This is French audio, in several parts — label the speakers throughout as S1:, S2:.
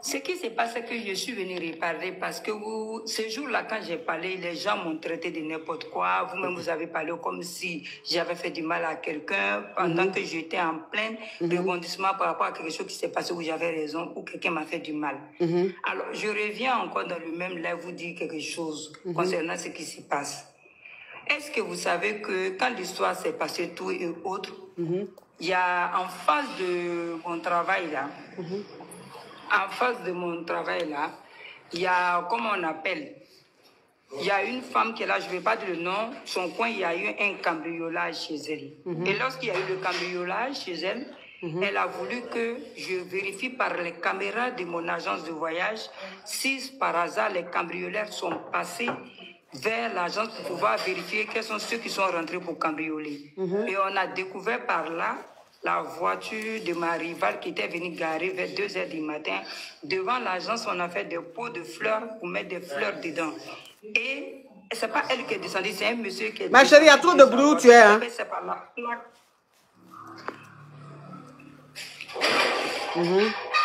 S1: Ce qui s'est passé, c'est que je suis venue reparler parce que vous, ce jour-là, quand j'ai parlé, les gens m'ont traité de n'importe quoi. Vous-même, vous avez parlé comme si j'avais fait du mal à quelqu'un pendant que j'étais en plein rebondissement par rapport à quelque chose qui s'est passé où j'avais raison ou quelqu'un m'a fait du mal. Alors, je reviens encore dans le même live vous dire quelque chose concernant ce qui se passe. Est-ce que vous savez que quand l'histoire s'est passée, tout et autres, il y a en face de mon travail là, en face de mon travail là, il y a, comment on appelle, il y a une femme qui est là, je ne vais pas dire le nom, son coin, il y a eu un cambriolage chez elle. Et lorsqu'il y a eu le cambriolage chez elle, elle a voulu que je vérifie par les caméras de mon agence de voyage si par hasard les cambrioleurs sont passés vers l'agence pour pouvoir vérifier quels sont ceux qui sont rentrés pour cambrioler. Et on a découvert par là la voiture de ma rivale qui était venue garer vers 2 h du matin. Devant l'agence, on a fait des pots de fleurs pour mettre des fleurs dedans. Et ce n'est pas elle qui est descendue, c'est un monsieur qui est descendu.
S2: Ma chérie, il y a trop de bruit où tu es. Hein?
S1: C'est par la plaque.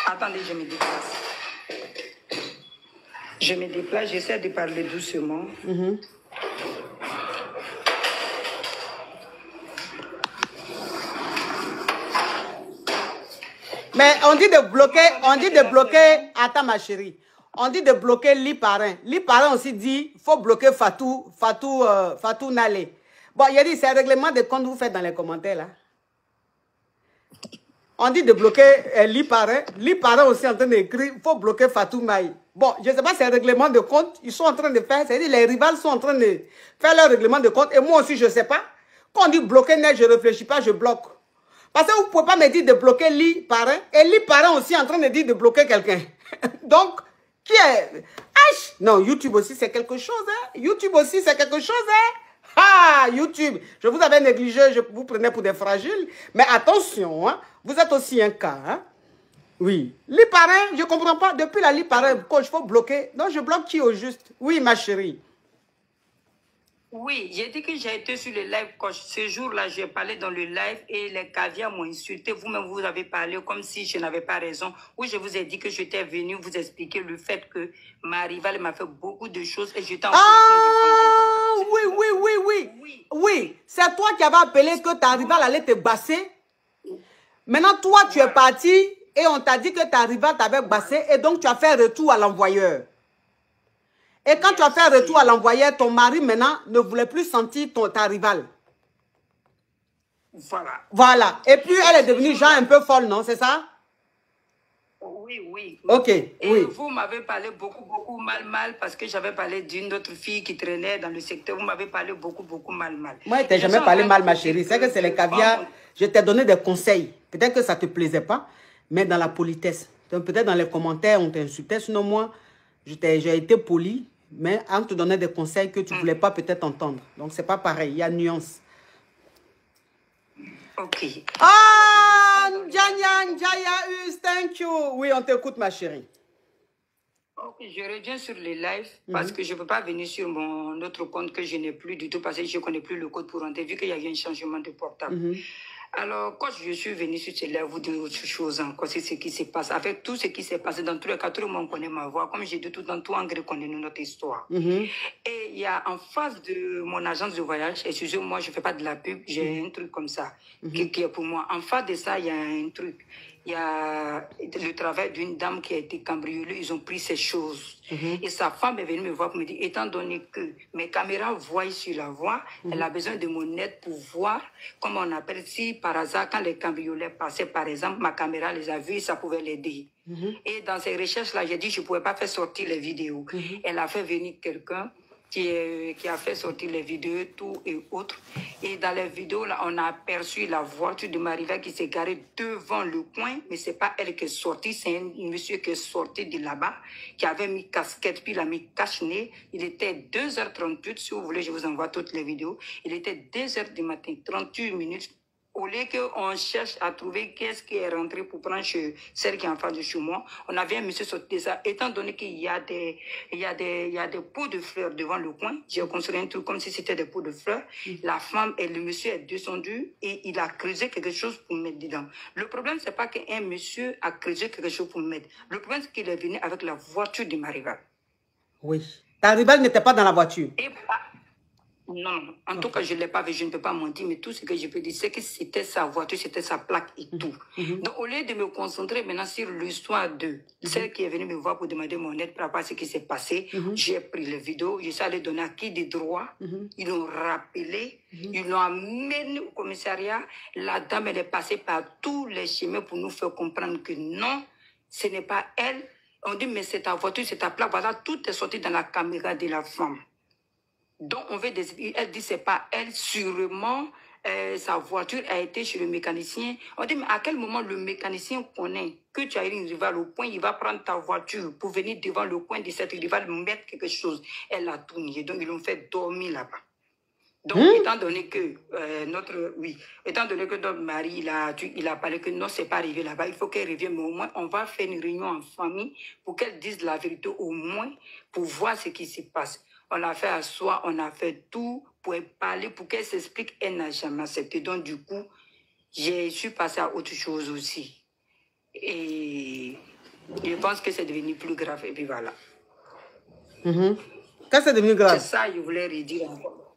S1: Attendez, je me déplace. Je me déplace, j'essaie de parler doucement.
S2: Mais on dit de bloquer, attends ma chérie, on dit de bloquer Li Parrain. Li Parrain aussi dit, il faut bloquer Fatou Nalé. Bon, il a dit, c'est un règlement de compte que vous faites dans les commentaires là. On dit de bloquer Li Parrain. Li Parrain aussi en train d'écrire, il faut bloquer Fatou Maï. Bon, je ne sais pas si c'est un règlement de compte, ils sont en train de faire, c'est-à-dire les rivales sont en train de faire leur règlement de compte, et moi aussi je ne sais pas. Quand on dit bloquer net, je ne réfléchis pas, je bloque. Parce que vous ne pouvez pas me dire de bloquer Li Parrain, et Li Parrain aussi en train de dire de bloquer quelqu'un. Donc, qui est... Non, YouTube aussi c'est quelque chose, hein. YouTube aussi c'est quelque chose, hein. Ah, YouTube, je vous avais négligé, je vous prenais pour des fragiles. Mais attention, hein, vous êtes aussi un cas, hein. Oui. Li Parrain, je ne comprends pas. Depuis la Li Parrain, coach, il faut bloquer. Non, je bloque qui au juste? Oui, ma chérie.
S1: Oui, j'ai dit que j'ai été sur le live, coach. Ce jour-là, j'ai parlé dans le live et les caviars m'ont insulté. Vous-même, vous avez parlé comme si je n'avais pas raison. Oui, je vous ai dit que j'étais venue vous expliquer le fait que ma rivale m'a fait beaucoup de choses et j'étais en
S2: position de oui. C'est toi qui avais appelé que ta rivale allait te basser. Maintenant, toi, tu es parti et on t'a dit que ta rivale t'avait bassé et donc tu as fait retour à l'envoyeur. Et quand tu as fait retour à l'envoyeur, ton mari maintenant ne voulait plus sentir ta rivale. Voilà. Et puis elle est devenue genre un peu folle, non? C'est ça?
S1: Oui.
S2: Ok,
S1: et
S2: oui.
S1: Vous m'avez parlé beaucoup mal parce que j'avais parlé d'une autre fille qui traînait dans le secteur. Vous m'avez parlé beaucoup mal.
S2: Moi, je ne t'ai jamais parlé mal, ma chérie. C'est que c'est les caviars. Je t'ai donné des conseils. Peut-être que ça ne te plaisait pas, mais dans la politesse. Peut-être dans les commentaires, on t'insultait. Sinon, moi, j'ai été poli, mais on te donnait des conseils que tu ne voulais pas peut-être entendre. Donc, ce n'est pas pareil. Il y a nuance.
S1: Ok.
S2: Ah, Njaya, thank you. Oui, on t'écoute, ma chérie.
S1: Ok, je reviens sur les lives parce que je ne peux pas venir sur mon autre compte que je n'ai plus du tout parce que je ne connais plus le code pour rentrer vu qu'il y a eu un changement de portable. Alors, quand je suis venue sur ce live, vous dire autre chose encore, c'est ce qui se passe. Avec tout ce qui s'est passé, dans tous les cas, tout le monde connaît ma voix. Comme j'ai dit tout dans tout anglais, connaît notre histoire. Et il y a en face de mon agence de voyage, excusez-moi, je ne fais pas de la pub, j'ai un truc comme ça qui est pour moi. En face de ça, il y a un truc. Il y a le travail d'une dame qui a été cambriolée, ils ont pris ces choses. Et sa femme est venue me voir pour me dire, étant donné que mes caméras voient sur la voie, elle a besoin de mon aide pour voir, comment on appelle, si par hasard, quand les cambrioleurs passaient, par exemple, ma caméra les a vus, ça pouvait l'aider. Et dans ces recherches-là, j'ai dit, je ne pouvais pas faire sortir les vidéos. Elle a fait venir quelqu'un qui a fait sortir les vidéos, tout et autres. Et dans les vidéos, là, on a aperçu la voiture de ma rivale qui s'est garée devant le coin, mais ce n'est pas elle qui est sortie, c'est un monsieur qui est sorti de là-bas, qui avait mis casquette, puis il a mis cache-nez. Il était 2h38, si vous voulez, je vous envoie toutes les vidéos. Il était 2h du matin, 38 minutes. au lieu qu'on cherche à trouver qu'est-ce qui est rentré pour prendre celle qui est en face de chez moi, on avait un monsieur sorti de ça. Étant donné qu'il y a des pots de fleurs devant le coin, j'ai construit un truc comme si c'était des pots de fleurs. La femme et le monsieur est descendu et il a creusé quelque chose pour mettre dedans. Le problème, c'est pas qu'un monsieur a creusé quelque chose pour mettre. Le problème, c'est qu'il est venu avec la voiture de ma rivale.
S2: Oui. Ta rivale n'était pas dans la voiture.
S1: Et non. En tout cas, je ne l'ai pas vu, je ne peux pas mentir, mais tout ce que je peux dire, c'est que c'était sa voiture, c'était sa plaque et tout. Donc, au lieu de me concentrer maintenant sur l'histoire de celle qui est venue me voir pour demander mon aide par rapport à ce qui s'est passé, j'ai pris les vidéos, je suis allé donner à qui des droits, ils l'ont rappelé, ils l'ont amené au commissariat. La dame, elle est passée par tous les chemins pour nous faire comprendre que non, ce n'est pas elle. On dit, mais c'est ta voiture, c'est ta plaque, voilà, tout est sorti dans la caméra de la femme. Donc, on veut elle dit c'est pas elle, sûrement, sa voiture a été chez le mécanicien. On dit, mais à quel moment le mécanicien connaît que tu as une rivale au point, il va prendre ta voiture pour venir devant le coin de cette rivale, mettre quelque chose. Elle a tout nié, donc ils l'ont fait dormir là-bas. Donc, étant donné que notre mari, il a parlé que non, c'est pas arrivé là-bas, il faut qu'elle revienne, mais au moins, on va faire une réunion en famille pour qu'elle dise la vérité au moins, pour voir ce qui se passe. On a fait asseoir, on a fait tout pour parler, pour qu'elle s'explique. Elle n'a jamais accepté. Donc, du coup, je suis passée à autre chose aussi. Et je pense que c'est devenu plus grave. Et puis voilà.
S2: Qu'est-ce que c'est devenu grave?
S1: C'est ça que je voulais redire encore.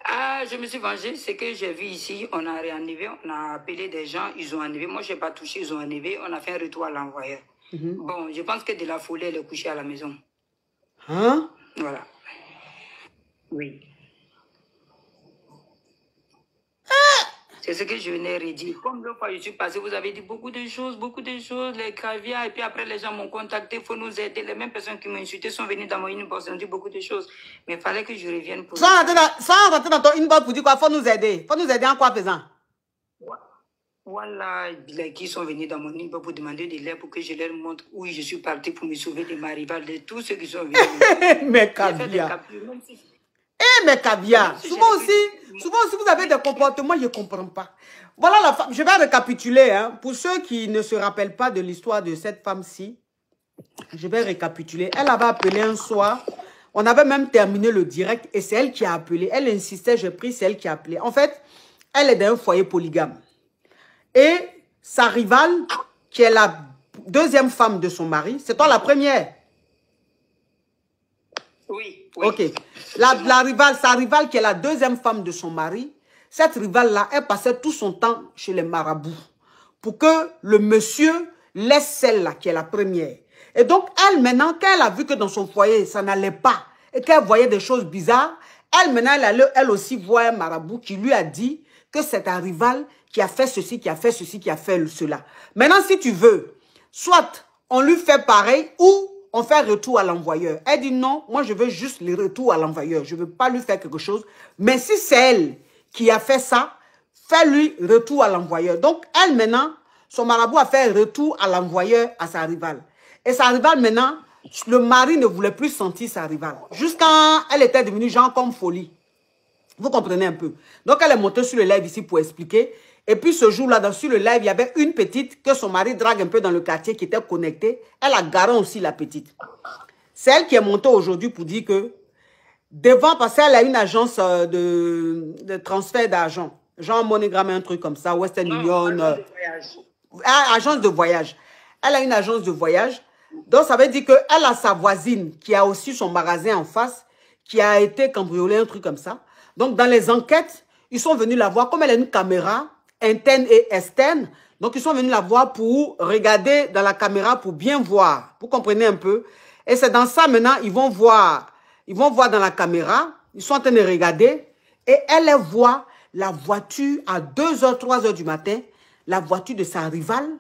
S1: Ah, je me suis vengée. Ce que j'ai vu ici, on a réenlevé, on a appelé des gens, ils ont enlevé. Moi, je n'ai pas touché, ils ont enlevé. On a fait un retour à l'envoyeur. Bon, je pense que de la folie, elle est couchée à la maison.
S2: Hein?
S1: Voilà. Oui. C'est ce que je venais redire. Comme l'autre fois, je suis passé, vous avez dit beaucoup de choses, les caviars, et puis après, les gens m'ont contacté, il faut nous aider. Les mêmes personnes qui m'ont insulté sont venues dans mon inbox, ont dit beaucoup de choses. Mais il fallait que je revienne pour...
S2: Sans rentrer dans ton inbox pour dire quoi, il faut nous aider. Il faut nous aider en quoi faisant?
S1: Voilà, qui sont venus dans mon inbox pour demander de l'aide pour que je leur montre où je suis parti pour me sauver de ma rivale, de tous ceux qui sont venus.
S2: Mais caviar. Mais caviar. Souvent aussi, vous avez des comportements, je ne comprends pas. Voilà la femme. Je vais récapituler. Hein, pour ceux qui ne se rappellent pas de l'histoire de cette femme-ci, je vais récapituler. Elle avait appelé un soir. On avait même terminé le direct et c'est elle qui a appelé. Elle insistait, j'ai pris, c'est elle qui a appelé. En fait, elle est dans un foyer polygame. Et sa rivale, qui est la deuxième femme de son mari, c'est toi la première?
S1: Oui.
S2: Ok. Sa rivale, qui est la deuxième femme de son mari, cette rivale-là, elle passait tout son temps chez les marabouts pour que le monsieur laisse celle-là, qui est la première. Et donc, elle, maintenant, quand elle a vu que dans son foyer, ça n'allait pas, et qu'elle voyait des choses bizarres, elle, maintenant, elle allait, elle aussi voir un marabout qui lui a dit que c'est ta rivale qui a fait ceci, qui a fait ceci, qui a fait cela. Maintenant, si tu veux, soit on lui fait pareil ou on fait retour à l'envoyeur. Elle dit non, moi je veux juste le retour à l'envoyeur. Je ne veux pas lui faire quelque chose. Mais si c'est elle qui a fait ça, fais-lui retour à l'envoyeur. Donc elle maintenant, son marabout a fait retour à l'envoyeur à sa rivale. Et sa rivale maintenant, le mari ne voulait plus sentir sa rivale. Jusqu'à elle était devenue genre comme folie. Vous comprenez un peu. Donc elle est montée sur le live ici pour expliquer. Et puis ce jour-là, sur le live, il y avait une petite que son mari drague un peu dans le quartier qui était connectée. Elle a garé aussi la petite. C'est elle qui est montée aujourd'hui pour dire que devant, parce qu'elle a une agence de transfert d'argent. Genre MoneyGram, un truc comme ça, Western Union. Agence de voyage. Elle a une agence de voyage. Donc ça veut dire qu'elle a sa voisine qui a aussi son magasin en face, qui a été cambriolée, un truc comme ça. Donc dans les enquêtes, ils sont venus la voir. Comme elle a une caméra interne et externe, donc ils sont venus la voir pour regarder dans la caméra pour bien voir. Vous comprenez un peu? Et c'est dans ça maintenant, ils vont voir dans la caméra, ils sont en train de regarder et elle voit la voiture à 2h, 3h du matin, la voiture de sa rivale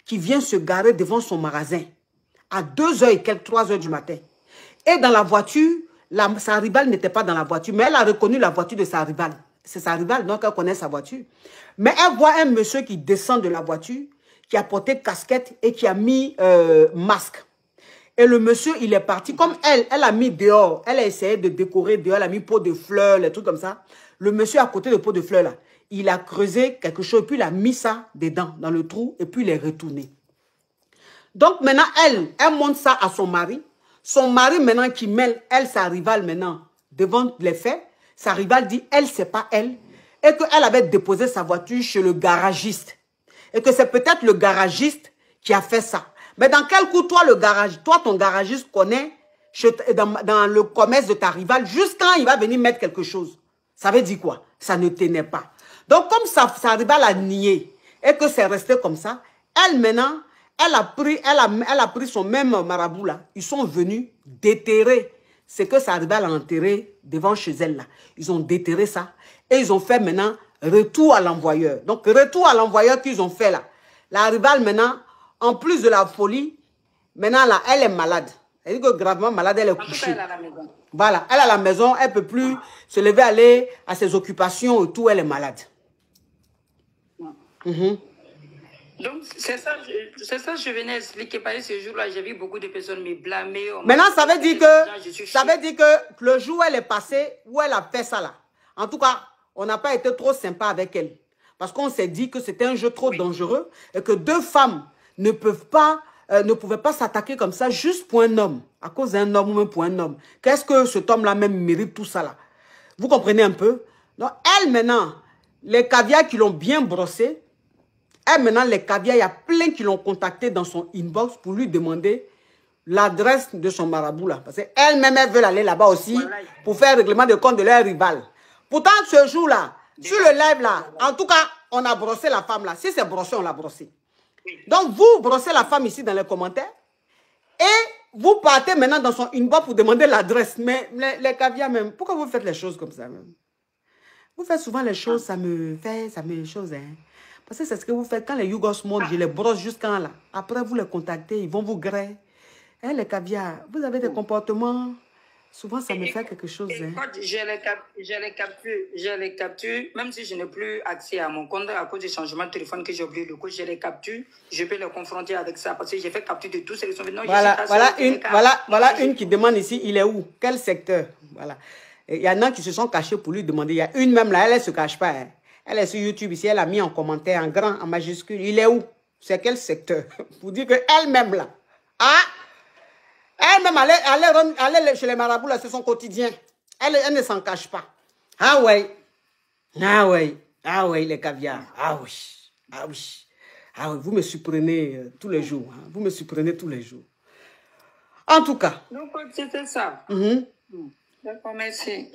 S2: qui vient se garer devant son magasin à 2h et quelques 3h du matin. Et dans la voiture, sa rivale n'était pas dans la voiture, mais elle a reconnu la voiture de sa rivale. C'est sa rivale, donc elle connaît sa voiture. Mais elle voit un monsieur qui descend de la voiture, qui a porté casquette et qui a mis masque. Et le monsieur, il est parti. Comme elle a mis dehors, elle a essayé de décorer dehors, elle a mis pot de fleurs, les trucs comme ça. Le monsieur à côté de pot de fleurs là, il a creusé quelque chose, puis il a mis ça dedans, dans le trou, et puis il est retourné. Donc maintenant, elle montre ça à son mari. Son mari maintenant qui mêle, elle, sa rivale maintenant, devant les faits, sa rivale dit, elle, c'est pas elle, et qu'elle avait déposé sa voiture chez le garagiste. Et que c'est peut-être le garagiste qui a fait ça. Mais dans quel coup, toi, ton garagiste connaît dans le commerce de ta rivale, juste quand il va venir mettre quelque chose. Ça veut dire quoi? Ça ne tenait pas. Donc, comme sa rivale a nié et que c'est resté comme ça, elle maintenant, elle a pris son même marabout là. Ils sont venus déterrer ce que sa rivale a enterré devant chez elle là. Ils ont déterré ça et ils ont fait maintenant retour à l'envoyeur. Donc, retour à l'envoyeur qu'ils ont fait là. La rivale maintenant, en plus de la folie, maintenant là, elle est malade. Elle dit que gravement malade, elle est couchée.
S1: Elle est à la maison.
S2: Voilà, elle est à la maison, elle ne peut plus se lever, aller à ses occupations et tout, elle est malade.
S1: Donc, c'est ça que je venais expliquer. Parce que ce jour-là, j'ai vu beaucoup de personnes me blâmer.
S2: Maintenant, ça veut dire que le jour où elle est passée, où elle a fait ça là, en tout cas, on n'a pas été trop sympa avec elle. Parce qu'on s'est dit que c'était un jeu trop dangereux et que deux femmes ne pouvaient pas s'attaquer comme ça juste pour un homme, à cause d'un homme ou même pour un homme. Qu'est-ce que cet homme-là même mérite tout ça là? Vous comprenez un peu? Donc, elle maintenant, les caviars qui l'ont bien brossé, elle maintenant, les caviars, il y a plein qui l'ont contacté dans son inbox pour lui demander l'adresse de son marabout là. Parce qu'elle-même, elle veut aller là-bas aussi pour faire règlement de compte de leur rival. Pourtant, ce jour-là, sur le live là, en tout cas, on a brossé la femme là. Si c'est brossé, on l'a brossé. Donc, vous brossez la femme ici dans les commentaires et vous partez maintenant dans son inbox pour demander l'adresse. Mais les caviars même, pourquoi vous faites les choses comme ça même? Vous faites souvent les choses, ça me chose, hein. Parce que c'est ce que vous faites quand les Yougos montent, je les brosse jusqu'en là. Après, vous les contactez, ils vont vous griller. Hein, les caviars, vous avez des comportements... Souvent, ça me fait quelque chose. Hein.
S1: Quand je les capture, même si je n'ai plus accès à mon compte à cause du changement de téléphone que j'ai oublié le coup, je les capture, je peux les confronter avec ça parce que j'ai fait capture de tous ces leçons.
S2: Voilà une qui demande ici, il est où? Quel secteur? Voilà. Il y en a qui se sont cachés pour lui demander. Il y a une même là, elle ne se cache pas. Hein. Elle est sur YouTube ici, elle a mis en commentaire, en grand, en majuscule. Il est où? C'est quel secteur? Pour dire qu'elle-même là. Ah! Elle-même, aller chez les marabouts, là, c'est son quotidien. Elle ne s'en cache pas. Ah ouais. Ah ouais. Ah ouais, les caviars. Ah oui. Ah oui. Ah oui, vous me surprenez tous les jours. Hein. Vous me surprenez tous les jours. En tout cas.
S1: Donc, c'était ça. D'accord, merci.